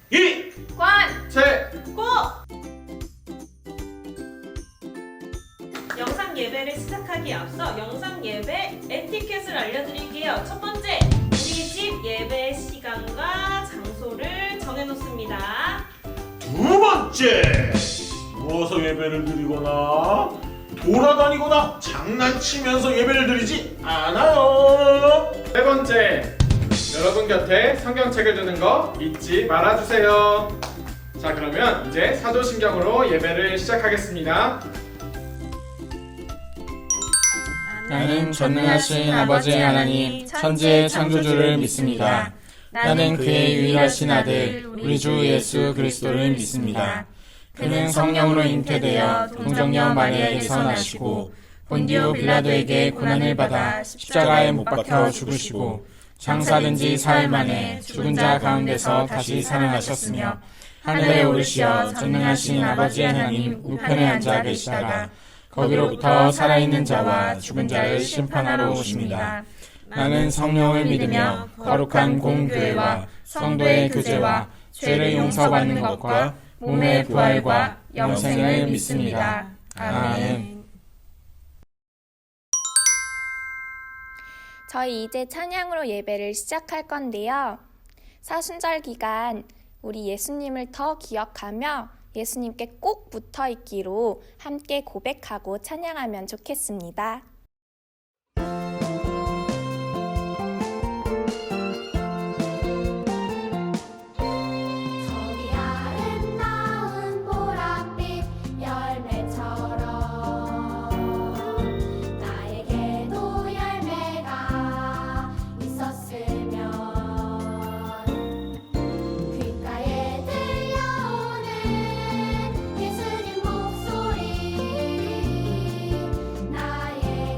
이, 관, 채, 고! 영상 예배를 시작하기에 앞서 영상 예배 에티켓을 알려드릴게요. 첫 번째, 우리 집 예배 시간과 장소를 정해놓습니다. 두 번째, 누워서 예배를 드리거나 돌아다니거나 장난치면서 예배를 드리지 않아요. 세 번째, 여러분 곁에 성경책을 두는 거 잊지 말아주세요. 자, 그러면 이제 사도신경으로 예배를 시작하겠습니다. 나는 전능하신 아버지 하나님 천지의 창조주를 믿습니다. 나는 그의 유일하신 아들 우리 주 예수 그리스도를 믿습니다. 그는 성령으로 잉태되어 동정녀 마리아에게서 나시고 본디오 빌라도에게 고난을 받아 십자가에 못 박혀 죽으시고 장사된 지 사흘 만에 죽은 자 가운데서 다시 살아나셨으며 하늘에 오르시어 전능하신 아버지 하나님 우편에 앉아 계시다가 거기로부터 살아있는 자와 죽은 자를 심판하러 오십니다. 나는 성령을 믿으며 거룩한 공교회와 성도의 교제와 죄를 용서받는 것과 몸의 부활과 영생을 믿습니다. 아멘. 저희 이제 찬양으로 예배를 시작할 건데요. 사순절 기간 우리 예수님을 더 기억하며 예수님께 꼭 붙어 있기로 함께 고백하고 찬양하면 좋겠습니다. 저기 아름다운 보랏빛 열매처럼 나에게도 열매가 있었으면 귓가에 들려오는 예수님 목소리 나에게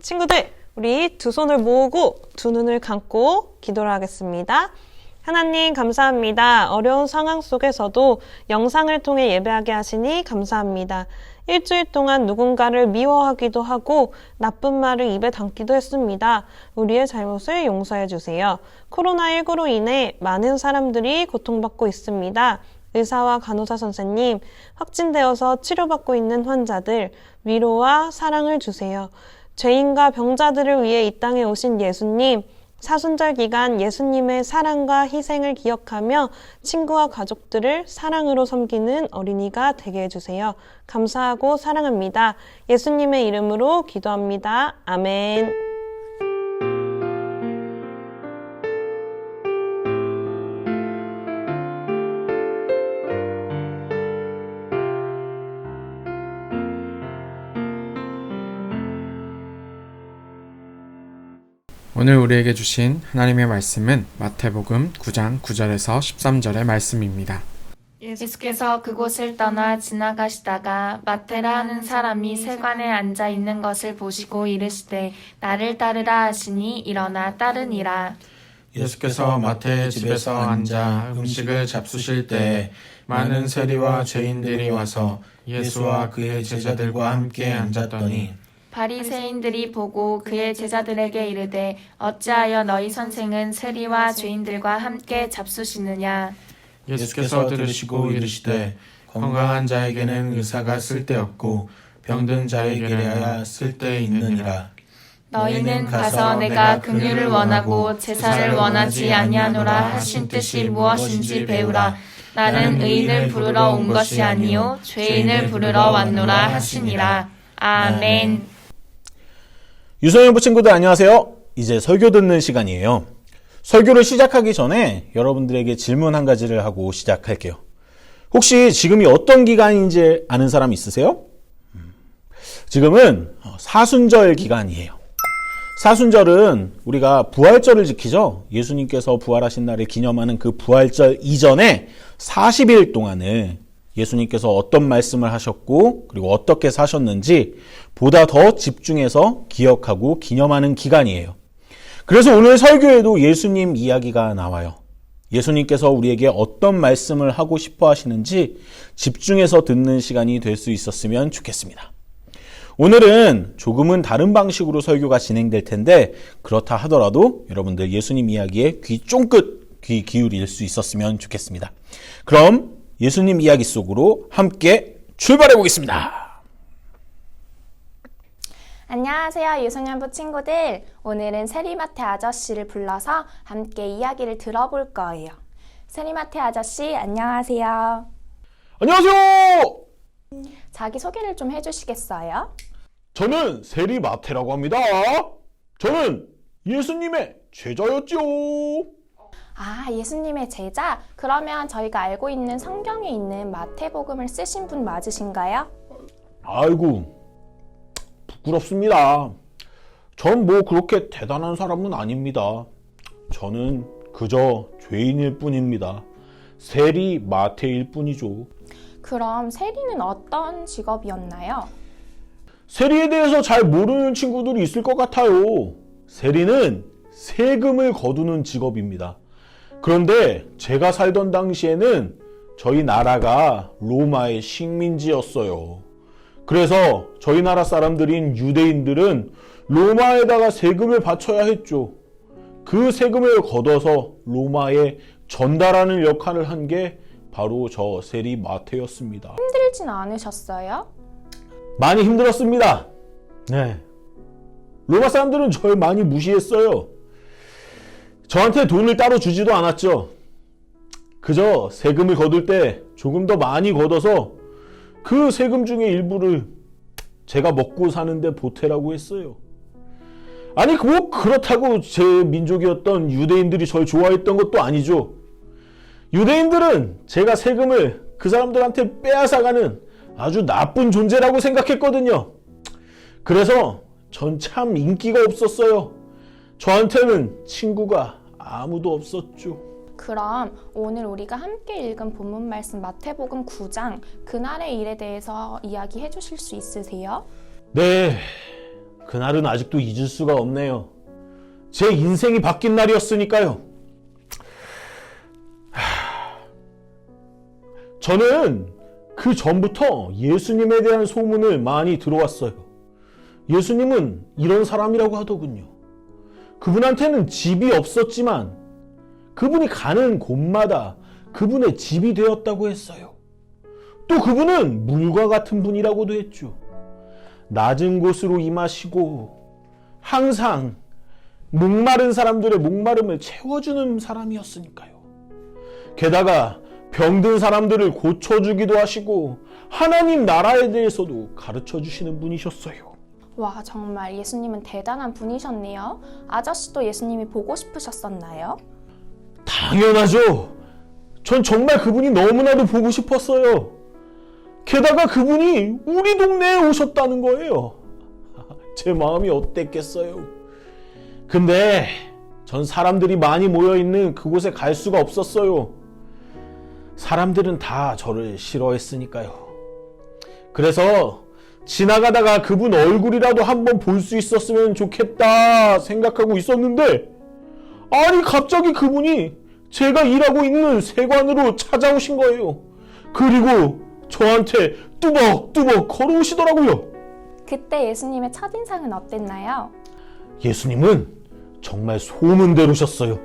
친구들, 우리 두 손을 모으고 두 눈을 감고 기도를 하겠습니다. 하나님 감사합니다. 어려운 상황 속에서도 영상을 통해 예배하게 하시니 감사합니다. 일주일 동안 누군가를 미워하기도 하고 나쁜 말을 입에 담기도 했습니다. 우리의 잘못을 용서해 주세요. 코로나19로 인해 많은 사람들이 고통받고 있습니다. 의사와 간호사 선생님, 확진되어서 치료받고 있는 환자들, 위로와 사랑을 주세요. 죄인과 병자들을 위해 이 땅에 오신 예수님, 사순절 기간 예수님의 사랑과 희생을 기억하며 친구와 가족들을 사랑으로 섬기는 어린이가 되게 해주세요. 감사하고 사랑합니다. 예수님의 이름으로 기도합니다. 아멘. 오늘 우리에게 주신 하나님의 말씀은 마태복음 9장 9절에서 13절의 말씀입니다. 예수께서 그곳을 떠나 지나가시다가 마테라 하는 사람이 세관에 앉아 있는 것을 보시고 이르시되 나를 따르라 하시니 일어나 따르니라. 예수께서 마태의 집에서 앉아 음식을 잡수실 때 많은 세리와 죄인들이 와서 예수와 그의 제자들과 함께 앉았더니 바리새인들이 보고 그의 제자들에게 이르되 어찌하여 너희 선생은 세리와 죄인들과 함께 잡수시느냐. 예수께서 들으시고 이르시되 건강한 자에게는 의사가 쓸데없고 병든 자에게야 쓸데있느니라. 너희는 가서 내가 긍휼을 원하고 제사를 원하지 아니하노라 하신 뜻이 무엇인지 배우라. 나는 의인을 부르러 온 것이 아니요 죄인을 부르러 왔노라 하시니라. 아멘. 유소년부 친구들 안녕하세요. 이제 설교 듣는 시간이에요. 설교를 시작하기 전에 여러분들에게 질문 한 가지를 하고 시작할게요. 혹시 지금이 어떤 기간인지 아는 사람 있으세요? 지금은 사순절 기간이에요. 사순절은 우리가 부활절을 지키죠. 예수님께서 부활하신 날을 기념하는 그 부활절 이전에 40일 동안을 예수님께서 어떤 말씀을 하셨고 그리고 어떻게 사셨는지 보다 더 집중해서 기억하고 기념하는 기간이에요. 그래서 오늘 설교에도 예수님 이야기가 나와요. 예수님께서 우리에게 어떤 말씀을 하고 싶어 하시는지 집중해서 듣는 시간이 될 수 있었으면 좋겠습니다. 오늘은 조금은 다른 방식으로 설교가 진행될 텐데 그렇다 하더라도 여러분들 예수님 이야기에 귀 쫑긋 귀 기울일 수 있었으면 좋겠습니다. 그럼 예수님 이야기 속으로 함께 출발해 보겠습니다. 안녕하세요 유소년부 친구들. 오늘은 세리마테 아저씨를 불러서 함께 이야기를 들어볼 거예요. 세리마테 아저씨 안녕하세요. 안녕하세요. 자기소개를 좀 해주시겠어요? 저는 세리마테라고 합니다. 저는 예수님의 제자였죠. 아, 예수님의 제자? 그러면 저희가 알고 있는 성경에 있는 마태복음을 쓰신 분 맞으신가요? 아이고 부끄럽습니다. 전 뭐 그렇게 대단한 사람은 아닙니다. 저는 그저 죄인일 뿐입니다. 세리 마태일 뿐이죠. 그럼 세리는 어떤 직업이었나요? 세리에 대해서 잘 모르는 친구들이 있을 것 같아요. 세리는 세금을 거두는 직업입니다. 그런데 제가 살던 당시에는 저희 나라가 로마의 식민지였어요. 그래서 저희 나라 사람들인 유대인들은 로마에다가 세금을 바쳐야 했죠. 그 세금을 걷어서 로마에 전달하는 역할을 한 게 바로 저 세리 마태였습니다. 힘들진 않으셨어요? 많이 힘들었습니다. 네. 로마 사람들은 저를 많이 무시했어요. 저한테 돈을 따로 주지도 않았죠. 그저 세금을 거둘 때 조금 더 많이 걷어서 그 세금 중에 일부를 제가 먹고 사는데 보태라고 했어요. 아니 뭐 그렇다고 제 민족이었던 유대인들이 절 좋아했던 것도 아니죠. 유대인들은 제가 세금을 그 사람들한테 빼앗아가는 아주 나쁜 존재라고 생각했거든요. 그래서 전 참 인기가 없었어요. 저한테는 친구가 아무도 없었죠. 그럼 오늘 우리가 함께 읽은 본문 말씀 마태복음 9장 그날의 일에 대해서 이야기해 주실 수 있으세요? 네, 그날은 아직도 잊을 수가 없네요. 제 인생이 바뀐 날이었으니까요. 저는 그 전부터 예수님에 대한 소문을 많이 들어왔어요. 예수님은 이런 사람이라고 하더군요. 그분한테는 집이 없었지만 그분이 가는 곳마다 그분의 집이 되었다고 했어요. 또 그분은 물과 같은 분이라고도 했죠. 낮은 곳으로 임하시고 항상 목마른 사람들의 목마름을 채워주는 사람이었으니까요. 게다가 병든 사람들을 고쳐주기도 하시고 하나님 나라에 대해서도 가르쳐주시는 분이셨어요. 와, 정말 예수님은 대단한 분이셨네요. 아저씨도 예수님이 보고 싶으셨었나요? 당연하죠. 전 정말 그분이 너무나도 보고 싶었어요. 게다가 그분이 우리 동네에 오셨다는 거예요. 제 마음이 어땠겠어요. 근데 전 사람들이 많이 모여있는 그곳에 갈 수가 없었어요. 사람들은 다 저를 싫어했으니까요. 그래서 지나가다가 그분 얼굴이라도 한번 볼 수 있었으면 좋겠다 생각하고 있었는데, 아니 갑자기 그분이 제가 일하고 있는 세관으로 찾아오신 거예요. 그리고 저한테 뚜벅뚜벅 걸어오시더라고요. 그때 예수님의 첫인상은 어땠나요? 예수님은 정말 소문대로셨어요.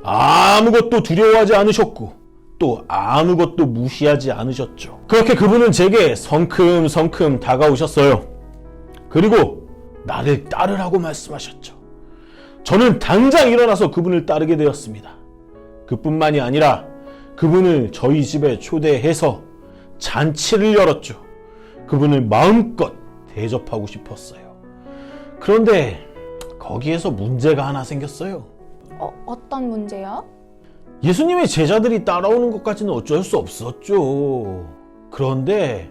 아무것도 두려워하지 않으셨고 또 아무것도 무시하지 않으셨죠. 그렇게 그분은 제게 성큼성큼 다가오셨어요. 그리고 나를 따르라고 말씀하셨죠. 저는 당장 일어나서 그분을 따르게 되었습니다. 그뿐만이 아니라 그분을 저희 집에 초대해서 잔치를 열었죠. 그분을 마음껏 대접하고 싶었어요. 그런데 거기에서 문제가 하나 생겼어요. 어떤 문제요? 예수님의 제자들이 따라오는 것까지는 어쩔 수 없었죠. 그런데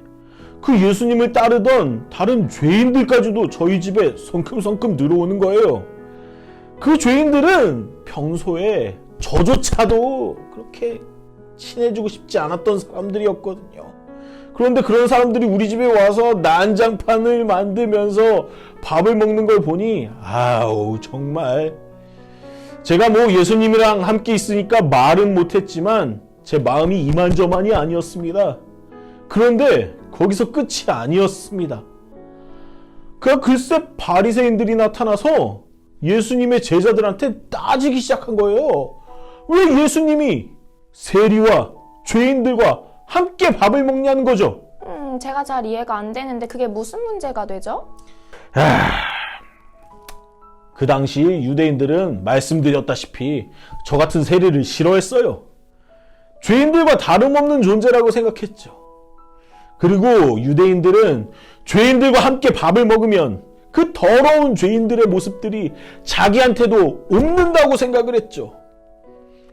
그 예수님을 따르던 다른 죄인들까지도 저희 집에 성큼성큼 들어오는 거예요. 그 죄인들은 평소에 저조차도 그렇게 친해지고 싶지 않았던 사람들이었거든요. 그런데 그런 사람들이 우리 집에 와서 난장판을 만들면서 밥을 먹는 걸 보니 아우 정말, 제가 뭐 예수님이랑 함께 있으니까 말은 못했지만 제 마음이 이만저만이 아니었습니다. 그런데 거기서 끝이 아니었습니다. 글쎄 바리새인들이 나타나서 예수님의 제자들한테 따지기 시작한 거예요. 왜 예수님이 세리와 죄인들과 함께 밥을 먹냐는 거죠. 제가 잘 이해가 안 되는데 그게 무슨 문제가 되죠? 그 당시 유대인들은 말씀드렸다시피 저 같은 세리를 싫어했어요. 죄인들과 다름없는 존재라고 생각했죠. 그리고 유대인들은 죄인들과 함께 밥을 먹으면 그 더러운 죄인들의 모습들이 자기한테도 옮는다고 생각을 했죠.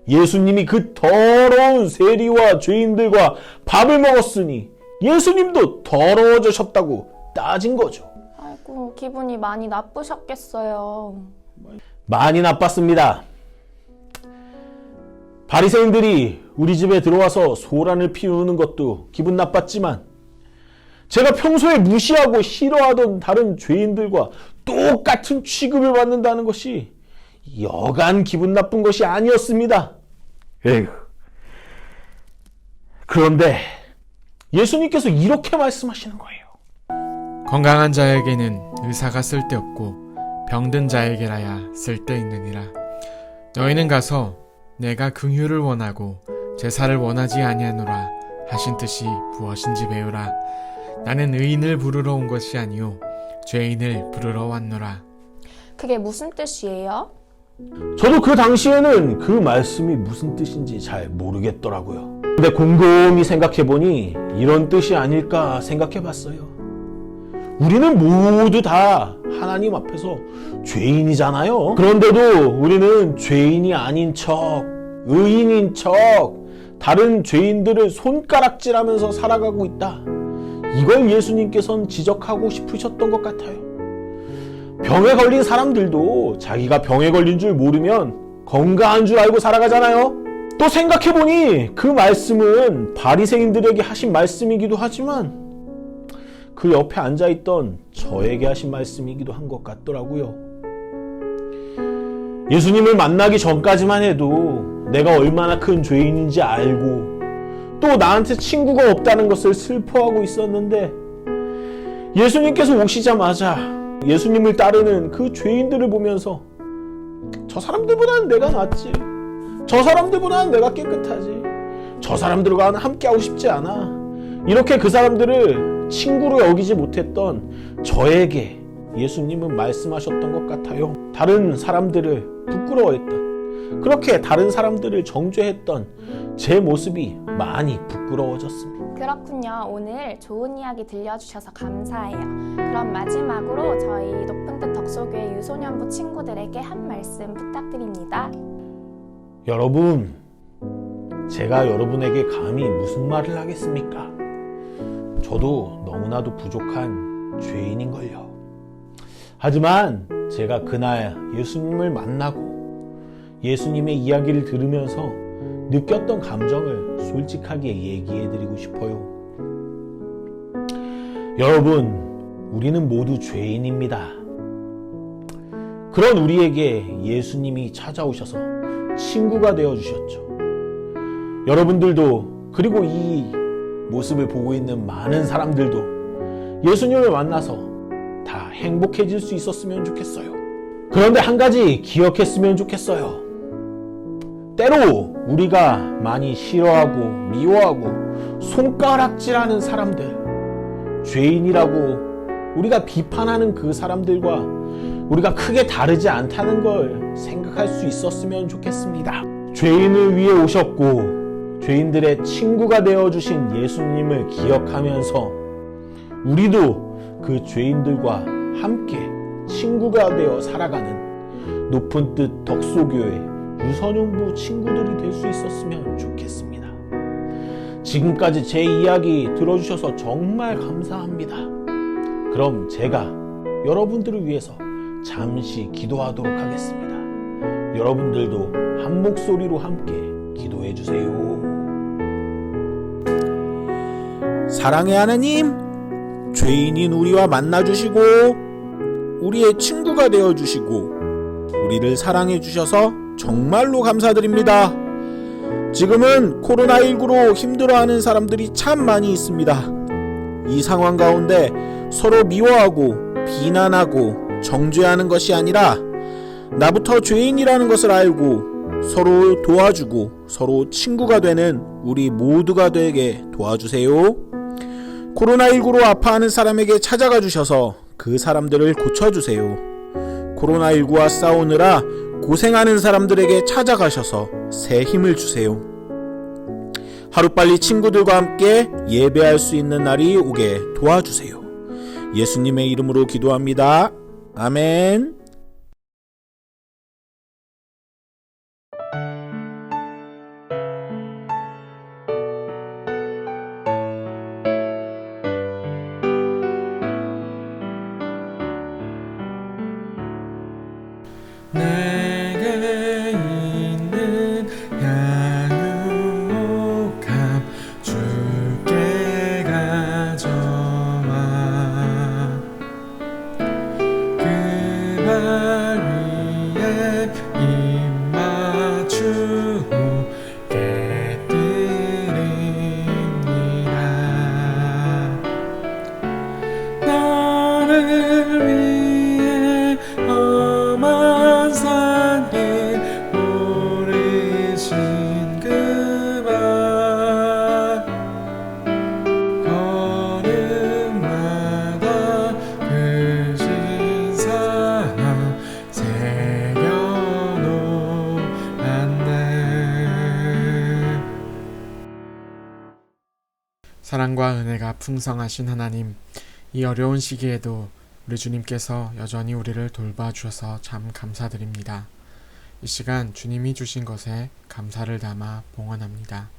예수님이 그 더러운 세리와 죄인들과 밥을 먹었으니 예수님도 더러워지셨다고 따진 거죠. 아이고, 기분이 많이 나쁘셨겠어요. 많이 나빴습니다. 바리새인들이 우리 집에 들어와서 소란을 피우는 것도 기분 나빴지만 제가 평소에 무시하고 싫어하던 다른 죄인들과 똑같은 취급을 받는다는 것이 여간 기분 나쁜 것이 아니었습니다. 에휴. 그런데 예수님께서 이렇게 말씀하시는 거예요. 건강한 자에게는 의사가 쓸데없고 병든 자에게라야 쓸데있느니라. 너희는 가서 내가 긍휼을 원하고 제사를 원하지 아니하노라 하신 뜻이 무엇인지 배우라. 나는 의인을 부르러 온 것이 아니요 죄인을 부르러 왔노라. 그게 무슨 뜻이에요? 저도 그 당시에는 그 말씀이 무슨 뜻인지 잘 모르겠더라고요. 근데 곰곰이 생각해보니 이런 뜻이 아닐까 생각해봤어요. 우리는 모두 다 하나님 앞에서 죄인이잖아요. 그런데도 우리는 죄인이 아닌 척, 의인인 척, 다른 죄인들을 손가락질하면서 살아가고 있다. 이걸 예수님께서는 지적하고 싶으셨던 것 같아요. 병에 걸린 사람들도 자기가 병에 걸린 줄 모르면 건강한 줄 알고 살아가잖아요. 또 생각해보니 그 말씀은 바리새인들에게 하신 말씀이기도 하지만 그 옆에 앉아있던 저에게 하신 말씀이기도 한 것 같더라고요. 예수님을 만나기 전까지만 해도 내가 얼마나 큰 죄인인지 알고 또 나한테 친구가 없다는 것을 슬퍼하고 있었는데 예수님께서 오시자마자 예수님을 따르는 그 죄인들을 보면서 저 사람들보다는 내가 낫지, 저 사람들보다는 내가 깨끗하지, 저 사람들과 함께하고 싶지 않아, 이렇게 그 사람들을 친구로 여기지 못했던 저에게 예수님은 말씀하셨던 것 같아요. 다른 사람들을 부끄러워했던, 그렇게 다른 사람들을 정죄했던 제 모습이 많이 부끄러워졌습니다. 그렇군요. 오늘 좋은 이야기 들려주셔서 감사해요. 그럼 마지막으로 저희 높은 뜻 덕소교회 유소년부 친구들에게 한 말씀 부탁드립니다. 여러분, 제가 여러분에게 감히 무슨 말을 하겠습니까? 저도 너무나도 부족한 죄인인걸요. 하지만 제가 그날 예수님을 만나고 예수님의 이야기를 들으면서 느꼈던 감정을 솔직하게 얘기해드리고 싶어요. 여러분, 우리는 모두 죄인입니다. 그런 우리에게 예수님이 찾아오셔서 친구가 되어주셨죠. 여러분들도, 그리고 이 모습을 보고 있는 많은 사람들도 예수님을 만나서 다 행복해질 수 있었으면 좋겠어요. 그런데 한 가지 기억했으면 좋겠어요. 때로 우리가 많이 싫어하고 미워하고 손가락질하는 사람들, 죄인이라고 우리가 비판하는 그 사람들과 우리가 크게 다르지 않다는 걸 생각할 수 있었으면 좋겠습니다. 죄인을 위해 오셨고 죄인들의 친구가 되어주신 예수님을 기억하면서 우리도 그 죄인들과 함께 친구가 되어 살아가는 높은 뜻 덕소교회 유소년부 친구들이 될 수 있었으면 좋겠습니다. 지금까지 제 이야기 들어주셔서 정말 감사합니다. 그럼 제가 여러분들을 위해서 잠시 기도하도록 하겠습니다. 여러분들도 한 목소리로 함께 기도해 주세요. 사랑의 하나님, 죄인인 우리와 만나주시고 우리의 친구가 되어주시고 우리를 사랑해 주셔서 정말로 감사드립니다. 지금은 코로나19로 힘들어하는 사람들이 참 많이 있습니다. 이 상황 가운데 서로 미워하고 비난하고 정죄하는 것이 아니라 나부터 죄인이라는 것을 알고 서로 도와주고 서로 친구가 되는 우리 모두가 되게 도와주세요. 코로나19로 아파하는 사람에게 찾아가 주셔서 그 사람들을 고쳐주세요. 코로나19와 싸우느라 고생하는 사람들에게 찾아가셔서 새 힘을 주세요. 하루빨리 친구들과 함께 예배할 수 있는 날이 오게 도와주세요. 예수님의 이름으로 기도합니다. 아멘. 내게 있는 양육함 주께 가져와 그 발 위에 입 맞추고 깨뜨립니다. 나를 위해 험한 산길 오르신 그 발 걸음마다 그 신사랑 새겨놓았네. 사랑과 은혜가 풍성하신 하나님, 이 어려운 시기에도 우리 주님께서 여전히 우리를 돌봐주셔서 참 감사드립니다. 이 시간 주님이 주신 것에 감사를 담아 봉헌합니다.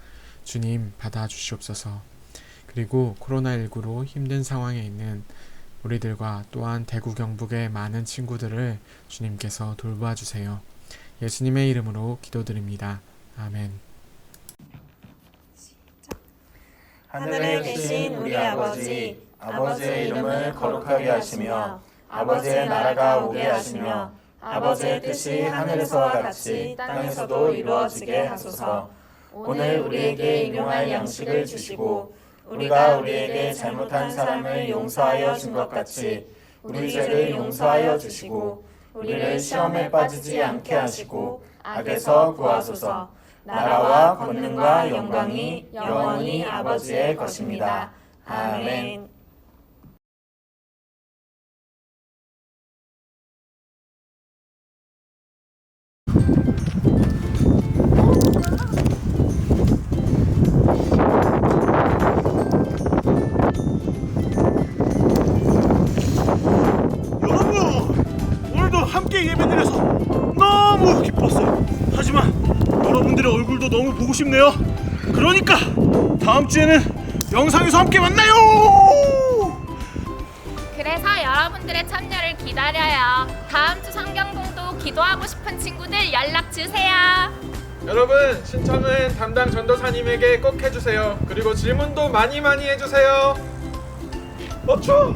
주님 받아주시옵소서. 그리고 코로나19로 힘든 상황에 있는 우리들과 또한 대구 경북의 많은 친구들을 주님께서 돌봐주세요. 예수님의 이름으로 기도드립니다. 아멘. 하늘에 계신 우리 아버지, 아버지의 이름을 거룩하게 하시며 아버지의 나라가 오게 하시며 아버지의 뜻이 하늘에서와 같이 땅에서도 이루어지게 하소서. 오늘 우리에게 일용할 양식을 주시고 우리가 우리에게 잘못한 사람을 용서하여 준 것 같이 우리 죄를 용서하여 주시고 우리를 시험에 빠지지 않게 하시고 악에서 구하소서. 나라와 권능과 영광이 영원히 아버지의 것입니다. 아멘. 여러분, 오늘도 함께 예배드려서 너무 기뻤어요. 하지만 여러분들의 얼굴도 너무 보고 싶네요. 그러니까 다음 주에는 영상에서 함께 만나요. 그래서 여러분들의 참여를 기다려요. 다음 주 성경공도 기도하고 싶은 친구들 연락 주세요. 여러분, 신청은 담당 전도사님에게 꼭 해주세요. 그리고 질문도 많이 해주세요. 맞죠?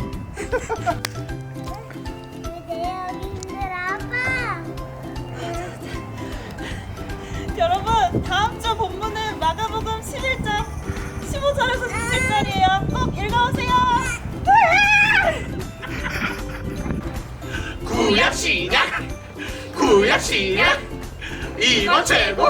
여러분, 다음 주 본문은 마가복음 11장 15절에서 17절이에요. 꼭 읽어오세요. 구약 신약 이건 최고.